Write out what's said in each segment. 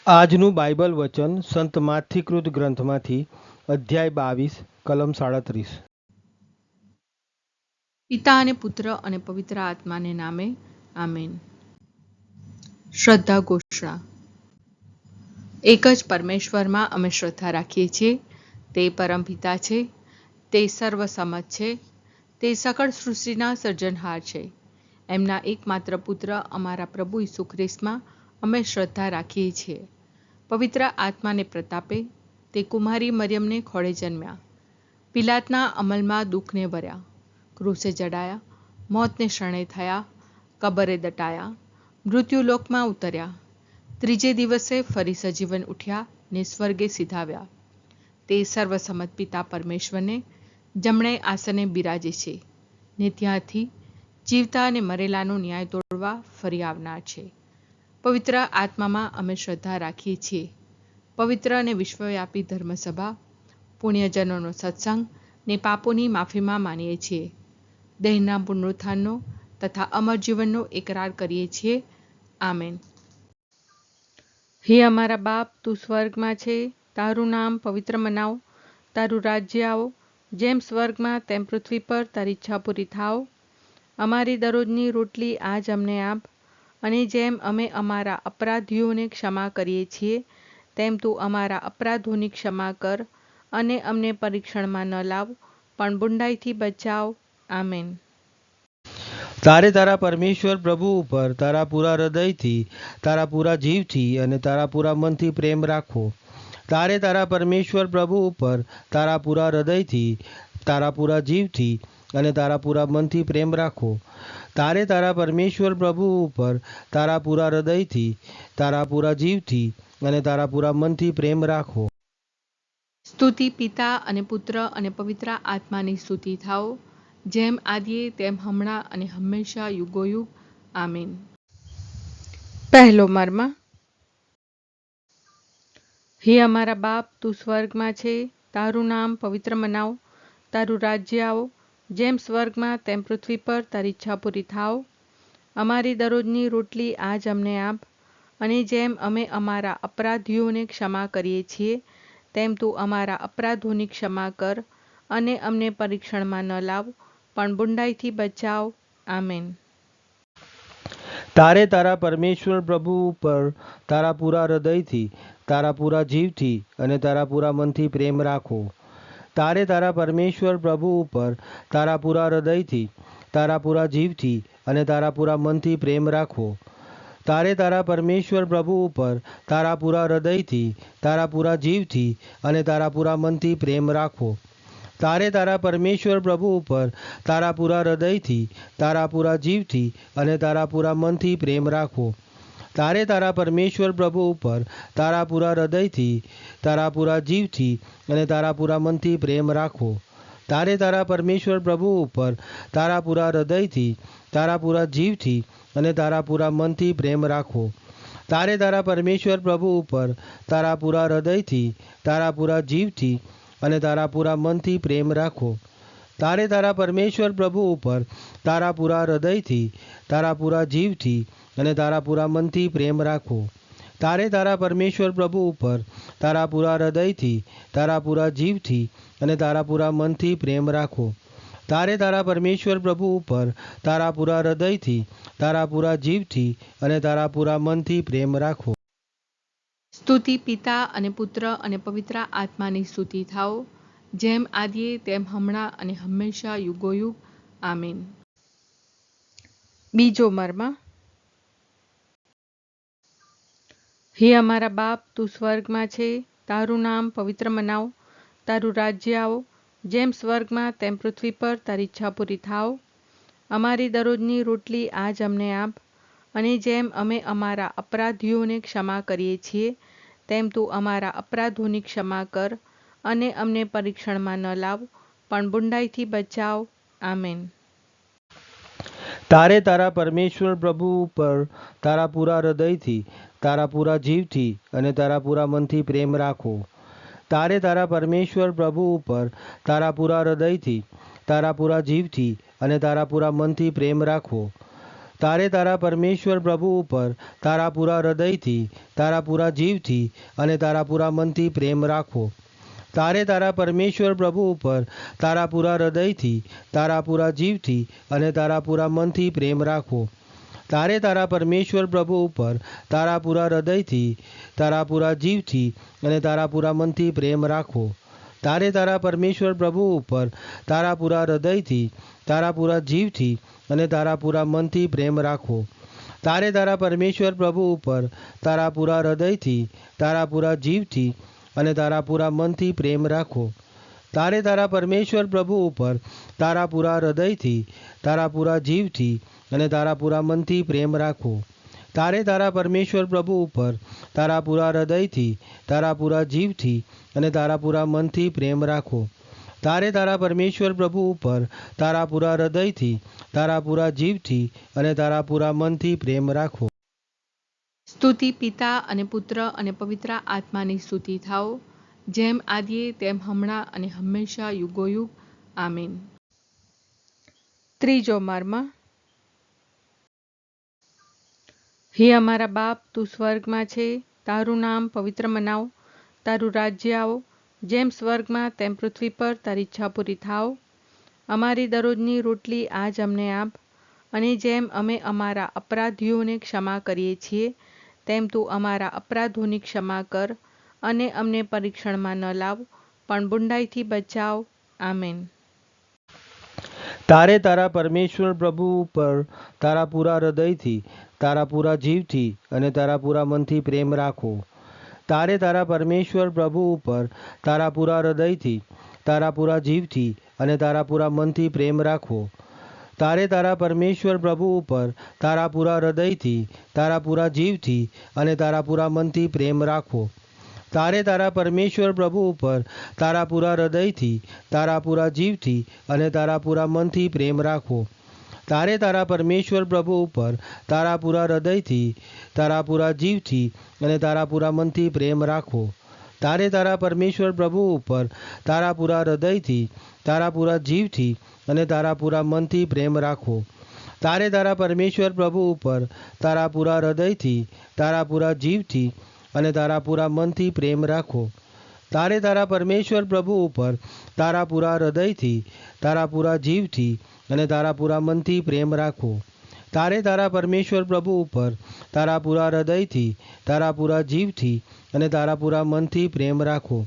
આજનું બાઇબલ વચન સંત માથીકૃત ગ્રંથમાંથી અધ્યાય 22 કલમ 37। પિતા અને પુત્ર અને પવિત્ર આત્માને નામે આમેન। શ્રદ્ધા ઘોષણા। એક જ પરમેશ્વરમાં અમે શ્રદ્ધા રાખીએ છીએ। તે પરમપિતા છે, તે સર્વસમત છે, તે સકળ સૃષ્ટિના સર્જનહાર છે। એમના એકમાત્ર પુત્ર અમારા પ્રભુ ઈસુ ખ્રિસ્તમાં અમે શ્રદ્ધા રાખીએ છીએ। પવિત્ર આત્માને પ્રતાપે તે કુમારી મરિયમને ખોળે જન્મ્યા, પિલાતના અમલમાં દુઃખને ભર્યા, ક્રૂસે જડાયા, મોતને શરણે થયા, કબરે દટાયા, મૃત્યુલોકમાં ઉતર્યા, ત્રીજે દિવસે ફરી સજીવન ઉઠ્યા ને સ્વર્ગે સિધાવ્યા। તે સર્વસમત પિતા પરમેશ્વરને જમણે આસને બિરાજે છે ને ત્યાંથી જીવતા અને મરેલાનો ન્યાય તોડવા ફરી આવનાર છે। પવિત્ર આત્મામાં અમે શ્રદ્ધા રાખીએ છીએ। પવિત્ર અને વિશ્વવ્યાપી ધર્મસભા, પુણ્યજનોનો સત્સંગ ને પાપોની માફીમાં માનીએ છીએ। દેહના પુનરુત્થાનનો તથા અમર જીવનનો એકરાર કરીએ છીએ। આમેન। હે અમારા બાપ, તું સ્વર્ગમાં છે, તારું નામ પવિત્ર મનાવ, તારું રાજ્ય આવો, જેમ સ્વર્ગમાં તેમ પૃથ્વી પર તારી ઈચ્છા પૂરી થાવ। અમારી દરરોજની રોટલી આજ અમને આપ, અને જેમ અમે અમારા અપરાધીઓને ક્ષમા કરીએ છીએ તેમ તું અમારા અપરાધોની ક્ષમા કર, અને અમને પરીક્ષણમાં ન લાવ પણ બુંડાઈથી બચાવ। આમેન। તારે તારા પરમેશ્વર પ્રભુ ઉપર તારા પૂરા હૃદયથી, તારા પૂરા જીવથી અને તારા પૂરા મનથી પ્રેમ રાખવો। તારે તારા પરમેશ્વર પ્રભુ ઉપર તારા પૂરા હૃદયથી, તારા પૂરા જીવથી અને તારા પૂરા મનથી પ્રેમ રાખવો। તારે તારા પરમેશ્વર પ્રભુ ઉપર તારા પૂરા હૃદયથી, તારા પૂરા જીવથી અને તારા પૂરા મનથી પ્રેમ રાખવો। સ્તુતિ પિતા અને પુત્ર અને પવિત્ર આત્માની સ્તુતિ થાઓ, જેમ આદિએ તેમ હમણાં અને હંમેશા યુગોયુગ। આમેન। પહેલો મર્મ। હે અમારા બાપ, તું સ્વર્ગમાં છે, તારું નામ પવિત્ર મનાવ, તારું રાજ્ય આવો, જેમ સ્વર્ગમાં તેમ પૃથ્વી પર તારી ઈચ્છા પૂરી થાવ। અમારી દરરોજની રોટલી આજ અમને આપ, અને જેમ અમે અમારા અપરાધીઓને ક્ષમા કરીએ છીએ તેમ તું અમારા અપરાધોની ક્ષમા કર, અને અમને પરીક્ષણમાં ન લાવ પણ બુંડાઈથી બચાવ। આમેન। તારે તારા પરમેશ્વર પ્રભુ ઉપર તારા પૂરા હૃદયથી, તારા પૂરા જીવથી અને તારા પૂરા મનથી પ્રેમ રાખવો। તારે તારા પરમેશ્વર પ્રભુ ઉપર તારા પૂરા હૃદયથી, તારા પૂરા જીવથી અને તારા પૂરા મનથી પ્રેમ રાખવો। તારે તારા પરમેશ્વર પ્રભુ ઉપર તારા પૂરા હૃદયથી, તારા પૂરા જીવથી અને તારા પૂરા મનથી પ્રેમ રાખવો। તારે તારા પરમેશ્વર પ્રભુ ઉપર તારા પૂરા હૃદયથી, તારા પૂરા જીવથી અને તારા પૂરા મનથી પ્રેમ રાખવો। તારે તારા પરમેશ્વર પ્રભુ ઉપર તારા પૂરા હૃદયથી, તારા પૂરા જીવથી અને તારા પૂરા મનથી પ્રેમ રાખવો। તારે તારા પરમેશ્વર પ્રભુ ઉપર તારા પૂરા હૃદયથી, તારા પૂરા જીવથી અને તારા પૂરા મનથી પ્રેમ રાખવો। તારે તારા પરમેશ્વર પ્રભુ ઉપર તારા પૂરા હૃદયથી, તારા પૂરા જીવથી અને તારા પૂરા મનથી પ્રેમ રાખવો। તારે તારા પરમેશ્વર પ્રભુ ઉપર તારા પૂરા હૃદયથી, તારા પૂરા જીવથી અને તારા પૂરા મનથી પ્રેમ રાખવો। તારે તારા પરમેશ્વર પ્રભુ ઉપર તારા પૂરા હૃદયથી, તારા પૂરા જીવથી અને તારા પૂરા મનથી પ્રેમ રાખવો। તારે તારા પરમેશ્વર પ્રભુ ઉપર તારા પૂરા હૃદયથી, તારા પૂરા જીવથી અને તારા પૂરા મનથી પ્રેમ રાખવો। સ્તુતિ પિતા અને પુત્ર અને પવિત્ર આત્માની સ્તુતિ થાઓ, જેમ આદિએ તેમ હમણાં અને હંમેશા યુગોયુગ। આમેન। બીજો મર્મ। હે અમારા બાપ, તું સ્વર્ગમાં છે, તારું નામ પવિત્ર મનાવ, તારું રાજ્ય આવો, જેમ સ્વર્ગમાં તેમ પૃથ્વી પર તારી ઈચ્છા પૂરી થાવ। અમારી દરરોજની રોટલી આજ અમને આપ, અને જેમ અમે અમારા અપરાધીઓને ક્ષમા કરીએ છીએ તેમ તું અમારા અપરાધોની ક્ષમા કર, અને અમને પરીક્ષણમાં ન લાવ પણ બુંડાઈથી બચાવ। આમેન। તારે તારા પરમેશ્વર પ્રભુ ઉપર તારા પૂરા હૃદયથી, તારા પૂરા જીવથી અને તારા પૂરા મનથી પ્રેમ રાખવો। તારે તારા પરમેશ્વર પ્રભુ ઉપર તારા પૂરા હૃદયથી, તારા પૂરા જીવથી અને તારા પૂરા મનથી પ્રેમ રાખવો। તારે તારા પરમેશ્વર પ્રભુ ઉપર તારા પૂરા હૃદયથી, તારા પૂરા જીવથી અને તારા પૂરા મનથી પ્રેમ રાખવો. તારે તારા પરમેશ્વર પ્રભુ ઉપર તારા પૂરા હૃદયથી, તારા પૂરા જીવથી અને તારા પૂરા મનથી પ્રેમ રાખવો. તારે તારા પરમેશ્વર પ્રભુ ઉપર તારા પૂરા હૃદયથી, તારા પૂરા જીવથી અને તારા પૂરા મનથી પ્રેમ રાખવો. તારે તારા પરમેશ્વર પ્રભુ ઉપર તારા પૂરા હૃદયથી, તારા પૂરા જીવથી અને તારા પૂરા મનથી પ્રેમ રાખવો. તારે તારા પરમેશ્વર પ્રભુ ઉપર તારા પૂરા હૃદયથી, તારા પૂરા જીવથી અને તારા પૂરા મનથી પ્રેમ રાખવો. તારે તારા પરમેશ્વર પ્રભુ ઉપર તારા પૂરા હૃદયથી, તારા પૂરા જીવથી અને તારા પૂરા મનથી પ્રેમ રાખવો. તારે તારા પરમેશ્વર પ્રભુ ઉપર તારા પૂરા હૃદયથી, તારા પૂરા જીવથી અને તારા પૂરા મનથી પ્રેમ રાખવો. તારે તારા પરમેશ્વર પ્રભુ ઉપર તારા પૂરા હૃદયથી, તારા પૂરા જીવથી અને તારા પૂરા મનથી પ્રેમ રાખવો. સ્તુતિ પિતા અને પુત્ર અને પવિત્ર આત્માની સ્તુતિ થાઓ, જેમ આદિએ તેમ હમણાં અને હંમેશા યુગોયુગ. આમીન. ત્રીજો મર્મ. હે અમારા બાપ, તું સ્વર્ગમાં છે, તારું નામ પવિત્ર મનાવ, તારું રાજ્ય આવો, જેમ સ્વર્ગમાં તેમ પૃથ્વી પર તારી ઈચ્છા પૂરી થાવ. અમારી દરરોજની રોટલી આજ અમને આપ, અને જેમ અમે અમારા અપરાધીઓને ક્ષમા કરીએ છીએ, તેમ તું અમારા અપરાધોની ક્ષમા કર, અને અમને પરીક્ષણમાં ન લાવ, પણ બુંડાઈથી બચાવ. આમેન. તારે તારા પરમેશ્વર પ્રભુ ઉપર તારા પૂરા હૃદયથી, તારા પૂરા જીવથી અને તારા પૂરા મનથી પ્રેમ રાખવો. તારે તારા પરમેશ્વર પ્રભુ ઉપર તારા પૂરા હૃદયથી, તારા પૂરા જીવથી અને તારા પૂરા મનથી પ્રેમ રાખવો. તારે તારા પરમેશ્વર પ્રભુ ઉપર તારા પૂરા હૃદયથી, તારા પૂરા જીવથી અને તારા પૂરા મનથી પ્રેમ રાખવો. તારે તારા પરમેશ્વર પ્રભુ ઉપર તારા પૂરા હૃદયથી, તારા પૂરા જીવથી અને તારા પૂરા મનથી પ્રેમ રાખવો. તારે તારા પરમેશ્વર પ્રભુ ઉપર તારા પૂરા હૃદયથી, તારા પૂરા જીવથી અને તારા પૂરા મનથી પ્રેમ રાખવો. તારે તારા પરમેશ્વર પ્રભુ ઉપર તારા પૂરા હૃદયથી, તારા પૂરા જીવથી અને તારા પૂરા મનથી પ્રેમ રાખવો. તારે તારા પરમેશ્વર પ્રભુ ઉપર તારા પૂરા હૃદયથી, તારા પૂરા જીવથી અને તારા પૂરા મનથી પ્રેમ રાખવો. તારે તારા પરમેશ્વર પ્રભુ ઉપર તારા પૂરા હૃદયથી, તારા પૂરા જીવથી અને તારા પૂરા મનથી પ્રેમ રાખવો. તારે તારા પરમેશ્વર પ્રભુ ઉપર તારા પૂરા હૃદયથી, તારા પૂરા જીવથી અને તારા પૂરા મનથી પ્રેમ રાખવો.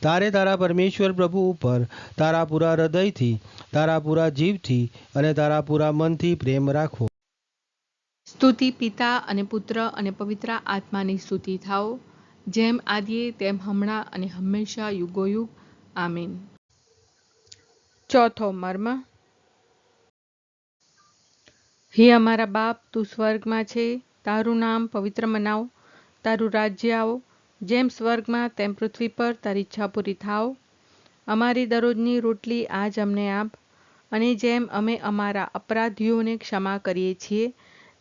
તારે તારા પરમેશ્વર પ્રભુ ઉપર તારા પૂરા હૃદયથી, તારા પૂરા જીવથી અને તારા પૂરા મનથી પ્રેમ રાખવો. સ્તુતિ પિતા અને પુત્ર અને પવિત્ર આત્માની સ્તુતિ થાઓ, જેમ આદિએ તેમ હમણાં અને હંમેશા યુગોયુગ. આમીન. ચોથો મર્મ. હે અમારા બાપ, તું સ્વર્ગમાં છે, તારું નામ પવિત્ર મનાવ, તારું રાજ્ય આવો, જેમ સ્વર્ગમાં તેમ પૃથ્વી પર તારી ઈચ્છા પૂરી થાવ. અમારી દરરોજની રોટલી આજ અમને આપ, અને જેમ અમે અમારા અપરાધીઓને ક્ષમા કરીએ છીએ,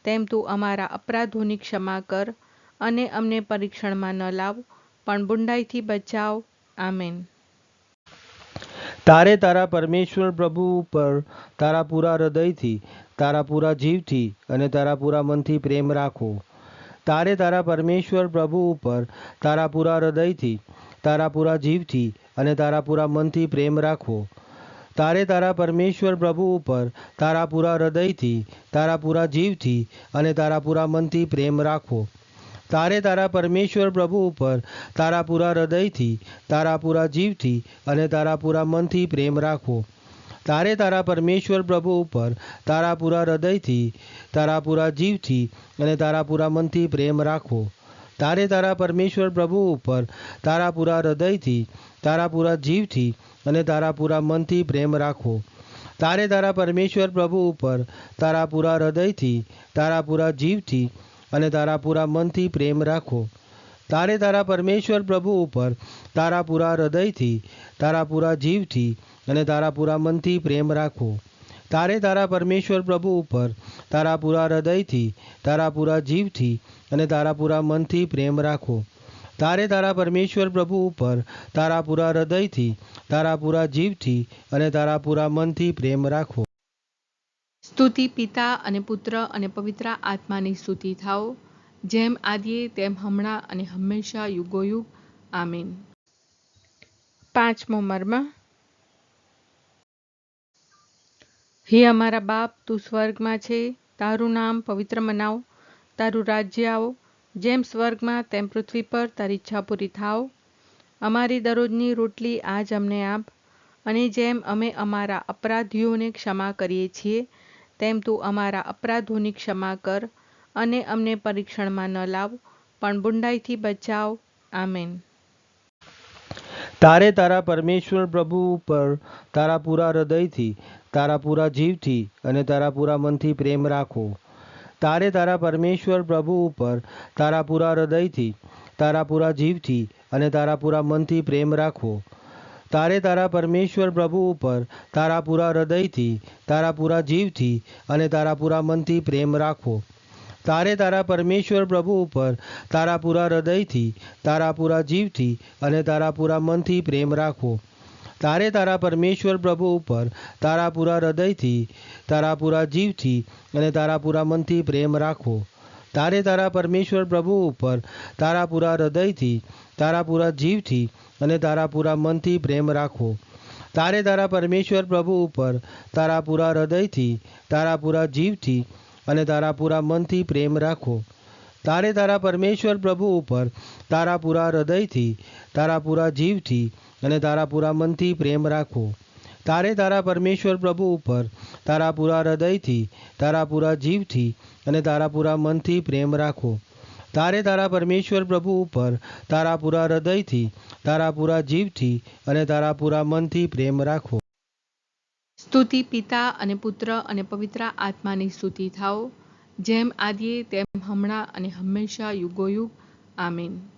તેમ તું અમારા અપરાધોની ક્ષમા કર, અને અમને પરીક્ષણમાં ન લાવ, પણ બુંડાઈથી બચાવ. આમેન. તારે તારા પરમેશ્વર પ્રભુ ઉપર તારા પૂરા હૃદયથી, તારા પૂરા જીવથી અને તારા પૂરા મનથી પ્રેમ રાખવો. તારે તારા પરમેશ્વર પ્રભુ ઉપર તારા પૂરા હૃદયથી, તારા પૂરા જીવથી અને તારા પૂરા મનથી પ્રેમ રાખવો. તારે તારા પરમેશ્વર પ્રભુ ઉપર તારા પૂરા હૃદયથી, તારા પૂરા જીવથી અને તારા પૂરા મનથી પ્રેમ રાખવો. તારે તારા પરમેશ્વર પ્રભુ ઉપર તારા પૂરા હૃદયથી, તારા પૂરા જીવથી અને તારા પૂરા મનથી પ્રેમ રાખવો. તારે તારા પરમેશ્વર પ્રભુ ઉપર તારા પૂરા હૃદયથી, તારા પૂરા જીવથી અને તારા પૂરા મનથી પ્રેમ રાખવો. તારે તારા પરમેશ્વર પ્રભુ ઉપર તારા પૂરા હૃદયથી, તારા પૂરા જીવથી અને તારા પૂરા મનથી પ્રેમ રાખવો. તારે તારા પરમેશ્વર પ્રભુ ઉપર તારા પૂરા હૃદયથી, તારા પૂરા જીવથી અને તારા પૂરા મનથી પ્રેમ રાખવો. તારે તારા પરમેશ્વર પ્રભુ ઉપર તારા પૂરા હૃદયથી, તારા પૂરા જીવથી અને તારા પૂરા મનથી પ્રેમ રાખવો. તારે તારા પરમેશ્વર પ્રભુ ઉપર તારા પૂરા હૃદયથી, તારા પૂરા જીવથી અને તારા પૂરા મનથી પ્રેમ રાખવો. તારે તારા પરમેશ્વર પ્રભુ ઉપર તારા પૂરા હૃદયથી, તારા પૂરા જીવથી અને તારા પૂરા મનથી પ્રેમ રાખવો. સ્તુતિ પિતા અને પુત્ર અને પવિત્ર આત્માની સ્તુતિ થાઓ, જેમ આદિએ તેમ હમણાં અને હંમેશા યુગોયુગ. આમીન. પાંચમો મર્મ. હે અમારા બાપ, તું સ્વર્ગમાં છે, તારું નામ પવિત્ર મનાવ, તારું રાજ્ય આવો, જેમ સ્વર્ગમાં તેમ પૃથ્વી પર તારી ઈચ્છા પૂરી થાવ. અમારી દરરોજની રોટલી આજ અમને આપ, અને જેમ અમે અમારા અપરાધીઓને ક્ષમા કરીએ છીએ, તેમ તું અમારા અપરાધોની ક્ષમા કર, અને અમને પરીક્ષણમાં ન લાવ, પણ બુંડાઈથી બચાવ. આમેન. તારે તારા પરમેશ્વર પ્રભુ ઉપર તારા પૂરા હૃદયથી, તારા પૂરા જીવથી અને તારા પૂરા મનથી પ્રેમ રાખો. તારે તારા પરમેશ્વર પ્રભુ ઉપર તારા પૂરા હૃદયથી, તારા પૂરા જીવથી અને તારા પૂરા મનથી પ્રેમ રાખો. તારે તારા પરમેશ્વર પ્રભુ ઉપર તારા પૂરા હૃદયથી, તારા પૂરા જીવથી અને તારા પૂરા મનથી પ્રેમ રાખો. તારે તારા પરમેશ્વર પ્રભુ ઉપર તારા પૂરા હૃદયથી, તારા પૂરા જીવથી અને તારા પૂરા મનથી પ્રેમ રાખો. તારે તારા પરમેશ્વર પ્રભુ ઉપર તારા પૂરા હૃદયથી, તારા પૂરા જીવથી અને તારા પૂરા મનથી પ્રેમ રાખો. તારે તારા પરમેશ્વર પ્રભુ ઉપર તારા પૂરા હૃદયથી, તારા પૂરા જીવથી અને તારા પૂરા મનથી પ્રેમ રાખો. તારે તારા પરમેશ્વર પ્રભુ ઉપર તારા પૂરા હૃદયથી, તારા પૂરા જીવથી અને તારા પૂરા મનથી પ્રેમ રાખો. તારે તારા પરમેશ્વર પ્રભુ ઉપર તારા પૂરા હૃદયથી, તારા પૂરા જીવથી અને તારા પૂરા મનથી પ્રેમ રાખો. તારે તારા પરમેશ્વર પ્રભુ ઉપર તારા પૂરા હૃદયથી, તારા પૂરા જીવથી અને તારા પૂરા મનથી પ્રેમ રાખો. તારે તારા પરમેશ્વર પ્રભુ ઉપર તારા પૂરા હૃદયથી, તારા પૂરા જીવથી અને તારા પૂરા મનથી પ્રેમ રાખો. સ્તુતિ પિતા અને પુત્ર અને પવિત્ર આત્માની સ્તુતિ થાઓ, જેમ આદિએ તેમ હમણાં અને હંમેશા યુગોયુગ. આમીન.